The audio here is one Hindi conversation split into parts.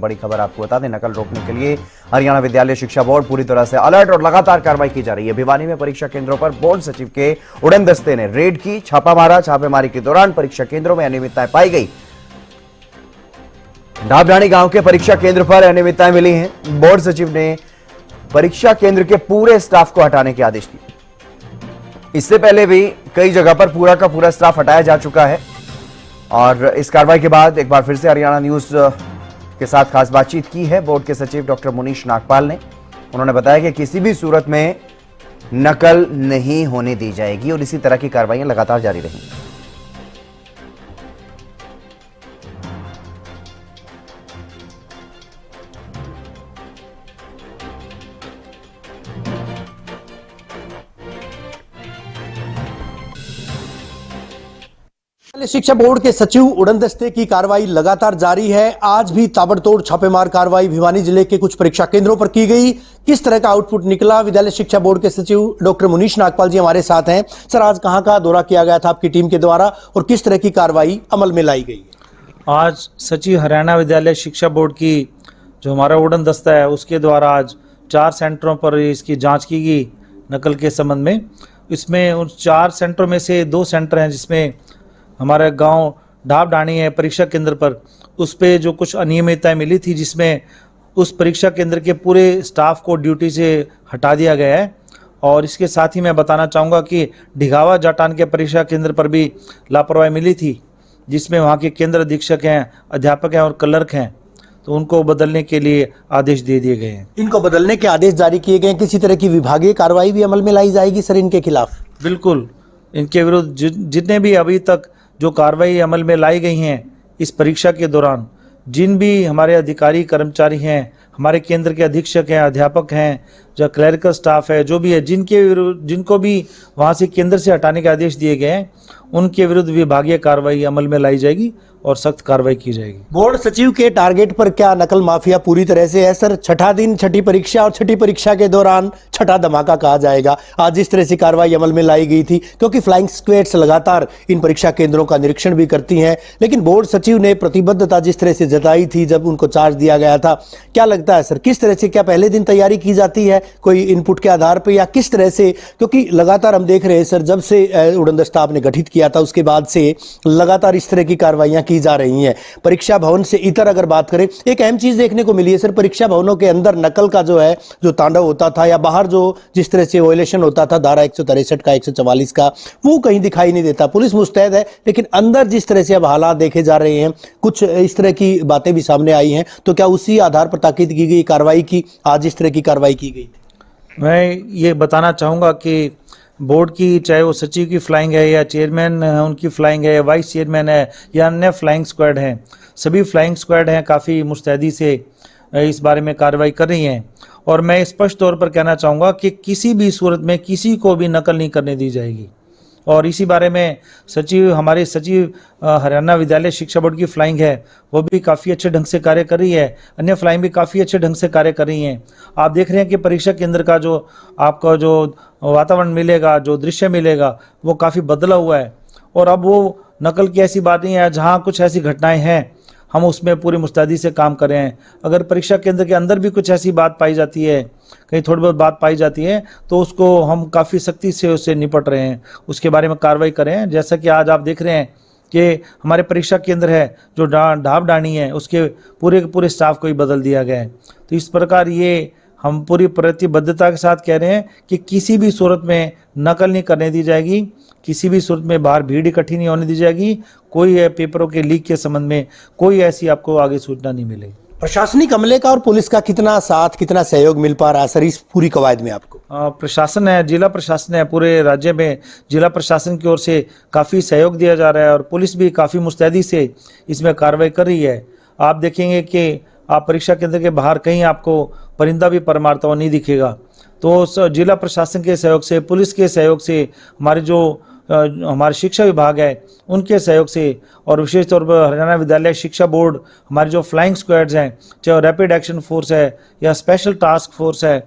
बड़ी खबर आपको बता दें, नकल रोकने के लिए हरियाणा विद्यालय शिक्षा बोर्ड पूरी तरह से अलर्ट और लगातार कार्रवाई की जा रही है। भिवानी में परीक्षा केंद्रों पर बोर्ड सचिव के उड़न दस्ते ने रेड की, छापा मारा। छापेमारी के दौरान परीक्षा केंद्रों में अनियमितताएं पाई गई। ढाबडाणी गांव के परीक्षा केंद्र पर अनियमितताएं मिली हैं। बोर्ड सचिव ने परीक्षा केंद्र के पूरे स्टाफ को हटाने के आदेश दिए। इससे पहले भी कई जगह पर पूरा का पूरा स्टाफ हटाया जा चुका है और इस कार्रवाई के बाद एक बार फिर से हरियाणा न्यूज के साथ खास बातचीत की है बोर्ड के सचिव डॉक्टर मुनीश नागपाल ने। उन्होंने बताया कि किसी भी सूरत में नकल नहीं होने दी जाएगी और इसी तरह की कार्रवाइयां लगातार जारी रहेंगी। शिक्षा बोर्ड के सचिव उड़न दस्ते की कार्रवाई लगातार जारी है। आज भी ताबड़तोड़ छापेमार कार्रवाई भिवानी जिले के कुछ परीक्षा केंद्रों पर की गई। किस तरह का आउटपुट निकला, विद्यालय शिक्षा बोर्ड के सचिव डॉक्टर मुनीश नागपाल जी हमारे साथ हैं। सर, आज कहां का दौरा किया गया था आपकी टीम के द्वारा और किस तरह की कार्रवाई अमल में लाई गई? आज सचिव हरियाणा विद्यालय शिक्षा बोर्ड की जो हमारा उड़न दस्ता है उसके द्वारा आज 4 सेंटरों पर इसकी जाँच की गई नकल के संबंध में। इसमें उन 4 सेंटरों में से 2 सेंटर हैं जिसमें हमारे गांव ढाबडाणी है परीक्षा केंद्र पर, उस पे जो कुछ अनियमितताएं मिली थी जिसमें उस परीक्षा केंद्र के पूरे स्टाफ को ड्यूटी से हटा दिया गया है। और इसके साथ ही मैं बताना चाहूँगा कि ढिगावा जाटान के परीक्षा केंद्र पर भी लापरवाही मिली थी जिसमें वहाँ के केंद्र अधीक्षक हैं, अध्यापक हैं और क्लर्क हैं, तो उनको बदलने के लिए आदेश दे दिए गए हैं। इनको बदलने के आदेश जारी किए गए हैं। किसी तरह की विभागीय कार्रवाई भी अमल में लाई जाएगी सर इनके खिलाफ? बिल्कुल, इनके विरुद्ध जितने भी अभी तक जो कार्रवाई अमल में लाई गई हैं इस परीक्षा के दौरान, जिन भी हमारे अधिकारी कर्मचारी हैं, हमारे केंद्र के अधीक्षक हैं, अध्यापक हैं, जो क्लरिकल स्टाफ है, जो भी है, जिनको भी वहाँ से केंद्र से हटाने के आदेश दिए गए हैं, उनके विरुद्ध विभागीय कार्रवाई अमल में लाई जाएगी और सख्त कार्रवाई की जाएगी। बोर्ड सचिव के टारगेट पर क्या नकल माफिया पूरी तरह से है सर? छठा दिन, छठी परीक्षा और छठी परीक्षा के दौरान छठा धमाका कहा जाएगा। आज जिस तरह से कार्रवाई अमल में लाई गई थी, क्योंकि फ्लाइंग स्क्वाड्स लगातार इन परीक्षा केंद्रों का निरीक्षण भी करती हैं, लेकिन बोर्ड सचिव ने प्रतिबद्धता जिस तरह से जताई थी जब उनको चार्ज दिया गया था, क्या लगता है सर किस तरह से, क्या पहले दिन तैयारी की जाती है कोई इनपुट के आधार पर या किस तरह से? क्योंकि लगातार हम देख रहे हैं सर, जब से उड़न दस्ता आपने गठित किया था उसके बाद से लगातार इस तरह की कार्रवाइयां की जा रही हैं। परीक्षा भवन से इतर अगर बात करें, एक अहम चीज देखने को मिली है सर, परीक्षा भवनों के अंदर नकल का जो है जो तांडव होता था या बाहर जो जिस तरह से वायलेशन होता था धारा 163 का, 144 का, वो कहीं दिखाई नहीं देता। पुलिस मुस्तैद है, लेकिन अंदर जिस तरह से अब हालात देखे जा रहे हैं, कुछ इस तरह की बातें भी सामने आई हैं, तो क्या उसी आधार पर ताकीद की गई कार्रवाई की, आज इस तरह की कार्रवाई की गई? मैं ये बताना चाहूँगा कि बोर्ड की, चाहे वो सचिव की फ्लाइंग है या चेयरमैन उनकी फ्लाइंग है या वाइस चेयरमैन है या अन्य फ्लाइंग स्क्वाड हैं, सभी फ्लाइंग स्क्वाड हैं काफ़ी मुस्तैदी से इस बारे में कार्रवाई कर रही हैं। और मैं स्पष्ट तौर पर कहना चाहूँगा कि किसी भी सूरत में किसी को भी नकल नहीं करने दी जाएगी। और इसी बारे में हमारे सचिव हरियाणा विद्यालय शिक्षा बोर्ड की फ्लाइंग है वो भी काफ़ी अच्छे ढंग से कार्य कर रही है, अन्य फ्लाइंग भी काफ़ी अच्छे ढंग से कार्य कर रही हैं। आप देख रहे हैं कि परीक्षा केंद्र का जो आपका जो वातावरण मिलेगा, जो दृश्य मिलेगा, वो काफ़ी बदला हुआ है। और अब वो नकल की ऐसी बात नहीं है, जहाँ कुछ ऐसी घटनाएँ हैं हम उसमें पूरी मुस्तैदी से काम कर रहे हैं। अगर परीक्षा केंद्र के अंदर भी कुछ ऐसी बात पाई जाती है, कहीं थोड़ी बहुत बात पाई जाती है, तो उसको हम काफ़ी सख्ती से उससे निपट रहे हैं, उसके बारे में कार्रवाई करें। जैसा कि आज आप देख रहे हैं कि हमारे परीक्षा केंद्र है जो ढाबडाणी है, उसके पूरे स्टाफ को ही बदल दिया गया है। तो इस प्रकार ये हम पूरी प्रतिबद्धता के साथ कह रहे हैं कि किसी भी सूरत में नकल नहीं करने दी जाएगी, किसी भी सूरत में बाहर भीड़ इकट्ठी नहीं होने दी जाएगी, कोई पेपरों के लीक के संबंध में कोई ऐसी आपको आगे सूचना नहीं मिलेगी। प्रशासनिक अमले का और पुलिस का कितना साथ, कितना सहयोग मिल पा रहा है सर इस पूरी कवायद में आपको? प्रशासन है, जिला प्रशासन है, पूरे राज्य में जिला प्रशासन की ओर से काफ़ी सहयोग दिया जा रहा है और पुलिस भी काफ़ी मुस्तैदी से इसमें कार्रवाई कर रही है। आप देखेंगे कि आप परीक्षा केंद्र के बाहर कहीं आपको परिंदा भी पर मारता हुआ नहीं दिखेगा। तो जिला प्रशासन के सहयोग से, पुलिस के सहयोग से, हमारे शिक्षा विभाग है उनके सहयोग से, और विशेष तौर पर हरियाणा विद्यालय शिक्षा बोर्ड, हमारे जो फ्लाइंग स्क्वाड्स हैं, चाहे रैपिड एक्शन फोर्स है या स्पेशल टास्क फोर्स है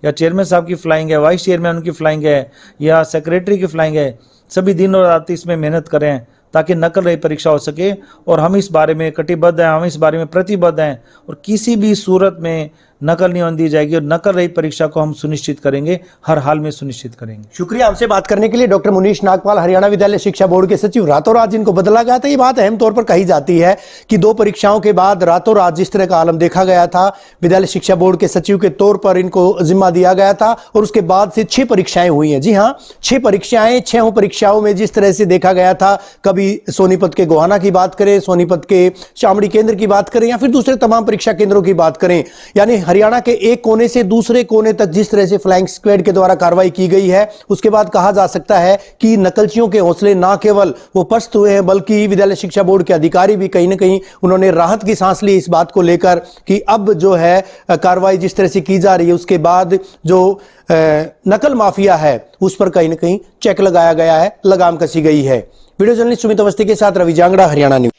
या चेयरमैन साहब की फ्लाइंग है, वाइस चेयरमैन उनकी फ्लाइंग है या सेक्रेटरी की फ्लाइंग है, सभी दिन और रात इसमें मेहनत करें ताकि नकल रहित परीक्षा हो सके। और हम इस बारे में कटिबद्ध हैं, हम इस बारे में प्रतिबद्ध हैं और किसी भी सूरत में नकल नहीं होने दी जाएगी और नकल रहित परीक्षा को हम सुनिश्चित करेंगे, हर हाल में सुनिश्चित करेंगे। शुक्रिया हमसे बात करने के लिए। डॉक्टर मुनीश नागपाल, हरियाणा विद्यालय शिक्षा बोर्ड के सचिव। रातों रात जिनको बदला गया था, ये बात अहम तौर पर कही जाती है कि 2 परीक्षाओं के बाद रातों रात जिस तरह का आलम देखा गया था, विद्यालय शिक्षा बोर्ड के सचिव के तौर पर इनको जिम्मा दिया गया था और उसके बाद से 6 परीक्षाएं हुई हैं। जी हाँ, 6 परीक्षाएं, 6 परीक्षाओं में जिस तरह से देखा गया था, कभी सोनीपत के गोहाना की बात करें, सोनीपत के शामड़ी केंद्र की बात करें या फिर दूसरे तमाम परीक्षा केंद्रों की बात करें, यानी हरियाणा के एक कोने से दूसरे कोने तक जिस तरह से फ्लाइंग स्क्वाड के द्वारा कार्रवाई की गई है, उसके बाद कहा जा सकता है कि नकलचियों के हौसले ना केवल वो पस्त हुए हैं, बल्कि विद्यालय शिक्षा बोर्ड के अधिकारी भी कहीं ना कहीं उन्होंने राहत की सांस ली इस बात को लेकर कि अब जो है कार्रवाई जिस तरह से की जा रही है, उसके बाद जो नकल माफिया है उस पर कहीं ना कहीं चेक लगाया गया है, लगाम कसी गई है। वीडियो जर्नलिस्ट सुमित अवस्थी के साथ रवि जांगड़ा, हरियाणा न्यूज।